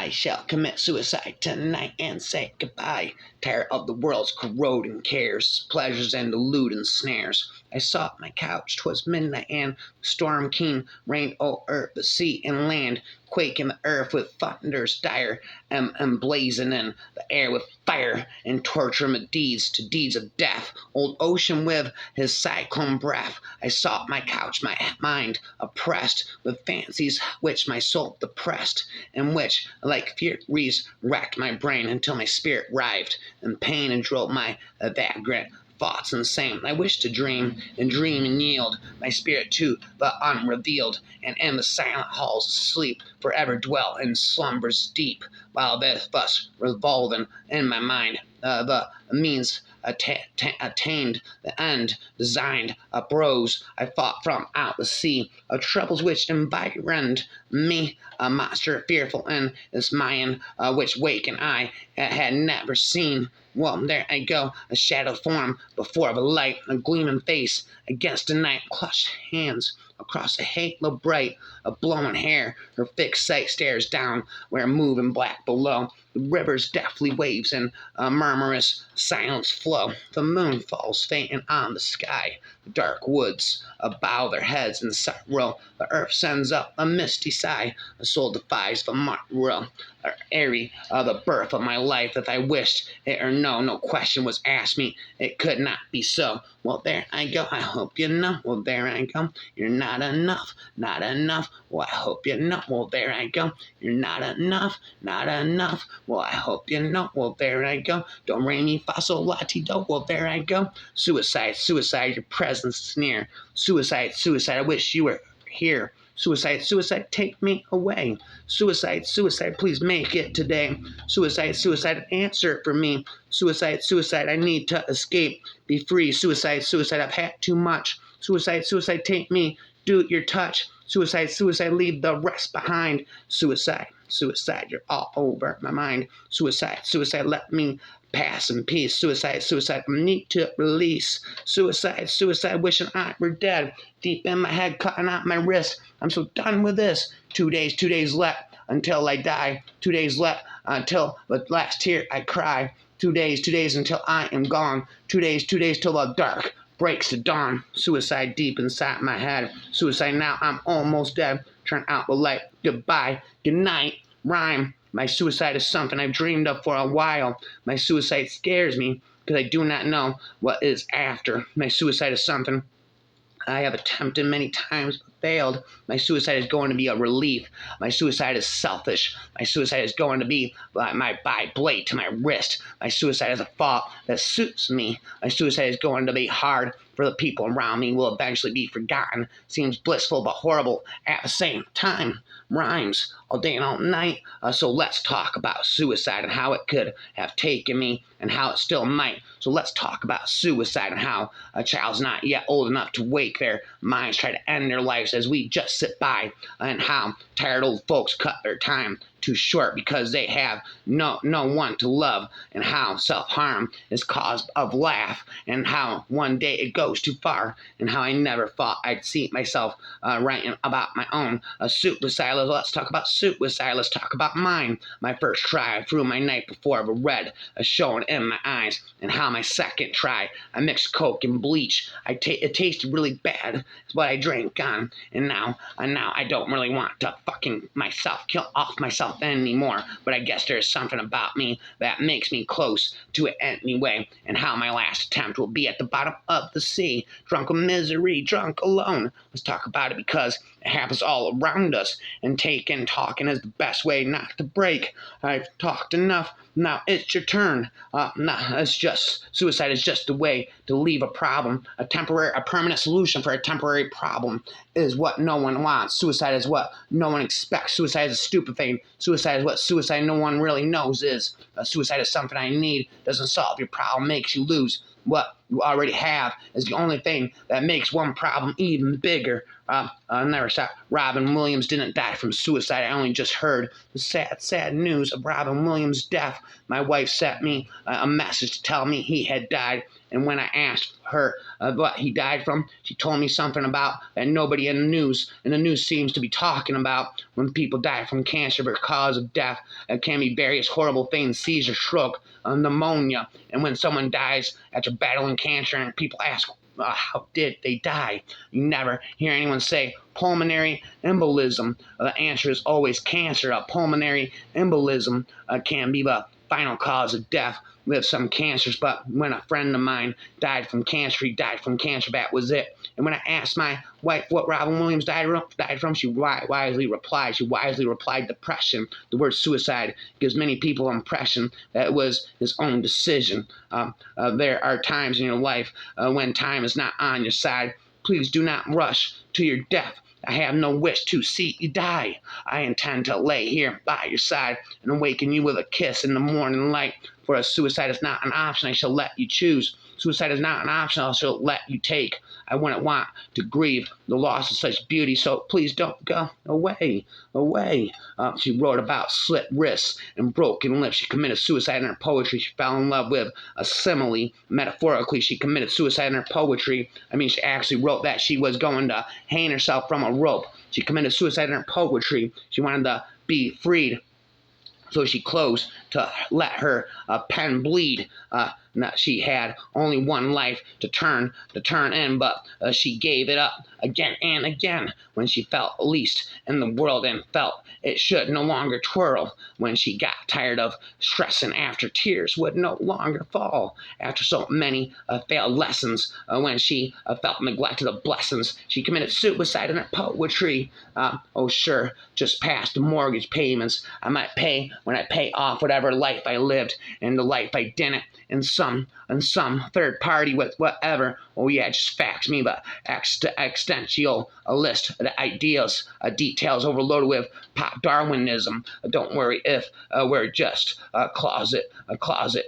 I shall commit suicide tonight and say goodbye. Tired of the world's corroding cares, pleasures and deluding snares. I sought my couch, 'twas midnight, and storm keen reigned o'er the sea and land, quaking the earth with thunders dire, and blazoning the air with fire, and torturing deeds to deeds of death. Old ocean with his cyclone breath. I sought my couch, my mind oppressed with fancies which my soul depressed, and which, like furies, racked my brain until my spirit writhed in pain and drove my vagrant thoughts insane. I wished to dream and yield my spirit to the unrevealed, and in the silent halls of sleep forever dwell in slumbers deep, while thus revolving in my mind the means attained, the end designed uprose. I fought from out the sea of troubles which environed me, a monster fearful in its mind, which waking eye had never seen. Well, there I go, a shadow form before the light, a gleaming face against the night, clutched hands across a halo bright of blowing hair. Her fixed sight stares down where moving black below. The river's deathly waves in a murmurous silence flow. The moon falls fainting on the sky. The dark woods bow their heads in sorrow. The earth sends up a misty sigh. The soul defies the morrow. Airy the birth of my life. If I wished it or no question was asked me. It could not be so. Well, there I go. I hope you know. Well, there I go. You're not enough. Not enough. Well, I hope you know. Well, there I go. You're not enough. Not enough. Well, I hope you know. Well, there I go. Don't re mi fa sol la ti do. Well, there I go. Suicide, suicide, your presence is near. Suicide, suicide, I wish you were here. Suicide, suicide, take me away. Suicide, suicide, please make it today. Suicide, suicide, answer for me. Suicide, suicide, I need to escape, be free. Suicide, suicide, I've had too much. Suicide, suicide, take me, do your touch. Suicide, suicide, leave the rest behind. Suicide, suicide, you're all over my mind. Suicide, suicide, let me pass in peace. Suicide, suicide, I need to release. Suicide, suicide, wishing I were dead. Deep in my head, cutting out my wrist. I'm so done with this. 2 days left until I die. 2 days left until the last tear I cry. 2 days until I am gone. 2 days till the dark breaks the dawn. Suicide deep inside my head. Suicide now, I'm almost dead. Turn out the light. Goodbye. Good night. Rhyme. My suicide is something I've dreamed of for a while. My suicide scares me because I do not know what is after. My suicide is something I have attempted many times but failed. My suicide is going to be a relief. My suicide is selfish. My suicide is going to be my blade to my wrist. My suicide is a thought that suits me. My suicide is going to be hard for the people around me. Will eventually be forgotten. Seems blissful but horrible at the same time. Rhymes all day and all night. So let's talk about suicide and how it could have taken me and how it still might. So let's talk about suicide and how a child's not yet old enough to wake their minds, try to end their lives as we just sit by, and how tired old folks cut their time too short because they have no one to love, and how self-harm is cause of laugh, and how one day it goes too far, and how I never thought I'd see myself writing about my own suicide. Let's talk about suicide. Let's talk about mine. My first try, I threw my night before the red showing in my eyes, and how my second try, I mixed coke and bleach. It tasted really bad. It's what I drank on, and now I don't really want to fucking kill off myself anymore. But I guess there's something about me that makes me close to it anyway. And how my last attempt will be at the bottom of the sea, drunk of misery, drunk alone. Let's talk about it because it happens all around us. And talking is the best way not to break. I've talked enough. Now it's your turn. Suicide is just a way to leave a problem. A permanent solution for a temporary problem is what no one wants. Suicide is what no one expects. Suicide is a stupid thing. Suicide is what suicide no one really knows is. Suicide is something I need. Doesn't solve your problem, makes you lose what you already have. Is the only thing that makes one problem even bigger. I'll never stop. Robin Williams didn't die from suicide. I only just heard the sad news of Robin Williams' death. My wife sent me a message to tell me he had died, And when I asked her what he died from, she told me something about that nobody in the news seems to be talking about. When people die from cancer, their cause of death can be various horrible things: seizure, stroke, pneumonia. And when someone dies after battling cancer, and people ask, how did they die? You never hear anyone say pulmonary embolism. The answer is always cancer. A pulmonary embolism can be the final cause of death with some cancers. But when a friend of mine died from cancer, he died from cancer. That was it. And when I asked my wife what Robin Williams died from, she wisely replied depression. The word suicide gives many people an impression that it was his own decision. There are times in your life when time is not on your side. Please do not rush to your death. I have no wish to see you die. I intend to lay here by your side and awaken you with a kiss in the morning light. For as suicide is not an option, I shall let you choose. Suicide is not an option, I shall let you take. I wouldn't want to grieve the loss of such beauty, so please don't go away. She wrote about slit wrists and broken lips. She committed suicide in her poetry. She fell in love with a simile. Metaphorically, she committed suicide in her poetry. She actually wrote that she was going to hang herself from a rope. She committed suicide in her poetry. She wanted to be freed, so she closed to let her pen bleed. She had only one life to turn in, but she gave it up again and again when she felt least in the world and felt it should no longer twirl. When she got tired of stressing after tears would no longer fall. After so many failed lessons, when she felt neglected of blessings, she committed suicide in her poetry. Sure, just past the mortgage payments I might pay when I pay off whatever life I lived and the life I didn't. And some third party with whatever. Just fax me the existential list of the ideas, details overloaded with pop Darwinism. Don't worry if we're just closet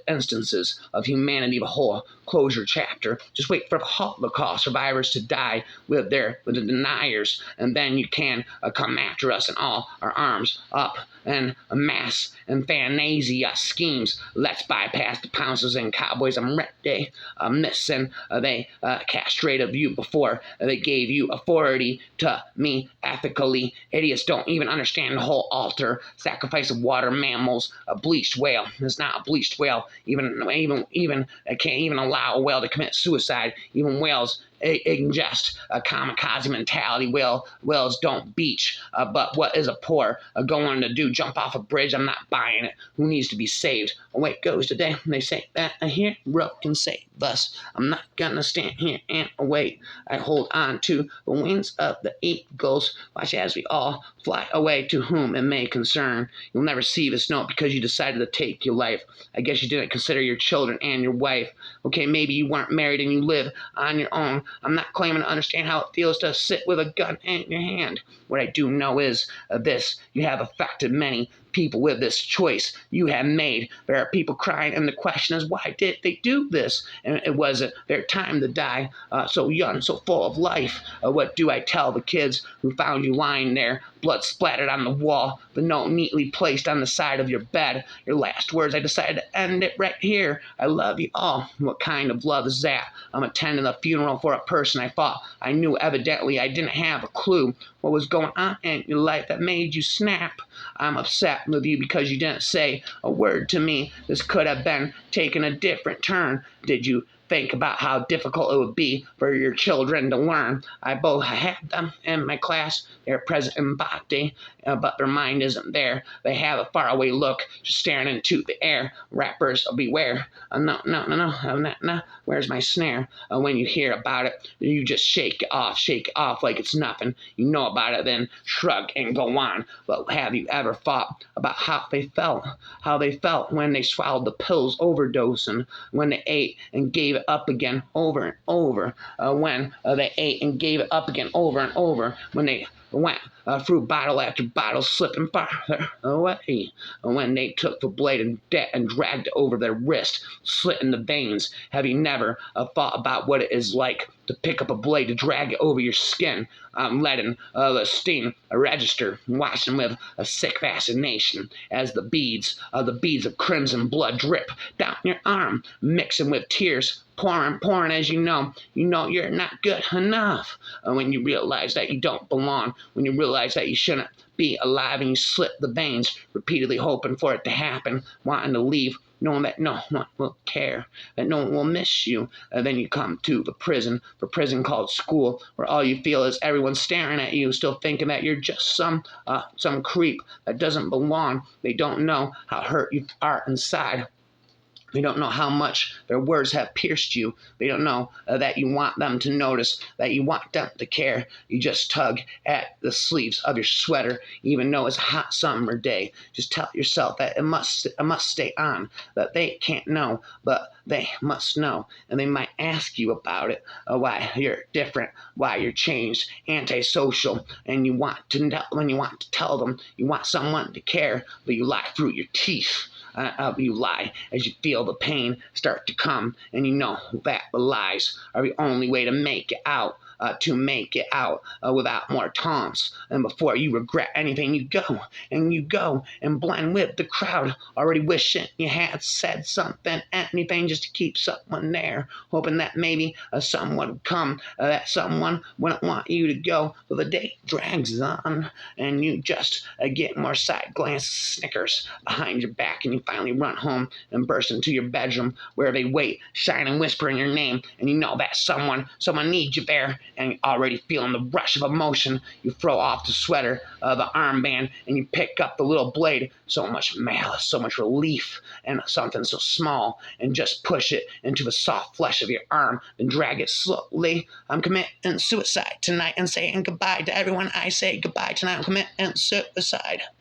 instances of humanity, the whole closure chapter. Just wait for the Holocaust survivors to die with the deniers, and then you can come after us in all our arms up and mass and Thanasia schemes. Let's bypass the pouncers and cowboys. I'm ready. Missing. They castrated you before they gave you authority to me ethically. Idiots don't even understand the whole altar. Sacrifice of water mammals. A bleached whale. It's not a bleached whale. Even I can't even allow a whale to commit suicide. Even whales ingest a kamikaze mentality. Whales don't beach. But what is a poor going to do? Jump off a bridge? I'm not buying it. Who needs to be saved? Away goes the day. They say that a hero can save us. I'm not gonna stand here and wait. I hold on to the wings of the eagles. Watch as we all fly away to whom it may concern. You'll never see this note because you decided to take your life. I guess you didn't consider your children and your wife. Okay, maybe you weren't married and you live on your own. I'm not claiming to understand how it feels to sit with a gun in your hand. What I do know is this: you have affected many people with this choice you have made. There are people crying, and the question is, why did they do this? And it wasn't their time to die so young, so full of life. What do I tell the kids who found you lying there, blood splattered on the wall, the note neatly placed on the side of your bed? Your last words: I decided to end it right here. I love you all. What kind of love is that? I'm attending a funeral for a person I thought I knew. Evidently, I didn't have a clue what was going on in your life that made you snap. I'm upset with you because you didn't say a word to me. This could have been taken a different turn. Did you think about how difficult it would be for your children to learn? I both had them in my class. They're present in body, but their mind isn't there. They have a faraway look, just staring into the air. Rappers, beware. No. Where's my snare? When you hear about it, you just shake it off like it's nothing. You know about it, then shrug and go on. But have you ever thought about how they felt when they swallowed the pills overdosing, when they ate and gave it up again over and over, when they ate and gave it up again over and over, when they went through bottle after bottle, slipping farther away, when they took the blade and dragged it over their wrist, slitting the veins? Have you never thought about what it is like to pick up a blade to drag it over your skin. I'm letting the steam register, watching with a sick fascination as the beads of crimson blood drip down your arm, mixing with tears, pouring as you know you're not good enough. When you realize that you don't belong, when you realize that you shouldn't be alive, and you slit the veins, repeatedly hoping for it to happen, wanting to leave, knowing that no one will care, that no one will miss you. Then you come to the prison called school, where all you feel is everyone staring at you, still thinking that you're just some creep that doesn't belong. They don't know how hurt you are inside. They don't know how much their words have pierced you. They don't know that you want them to notice, that you want them to care. You just tug at the sleeves of your sweater, even though it's a hot summer day. Just tell yourself that it must stay on, that they can't know, but they must know. And they might ask you about it, why you're different, why you're changed, antisocial. And when you want to tell them, you want someone to care, but you lie through your teeth. You lie as you feel the pain start to come, and you know that the lies are the only way to make it out. Without more taunts. And before you regret anything, you go and blend with the crowd, already wishing you had said something, anything just to keep someone there, hoping that maybe someone would come, that someone wouldn't want you to go. But the day drags on, and you just get more side glances, snickers behind your back, and you finally run home and burst into your bedroom, where they wait, shining, whispering your name, and you know that someone needs you there. And you're already feeling the rush of emotion. You throw off the sweater, the armband, and you pick up the little blade. So much malice, so much relief, and something so small, and just push it into the soft flesh of your arm, and drag it slowly. I'm committing suicide tonight and saying goodbye to everyone. I say goodbye tonight. I'm committing suicide.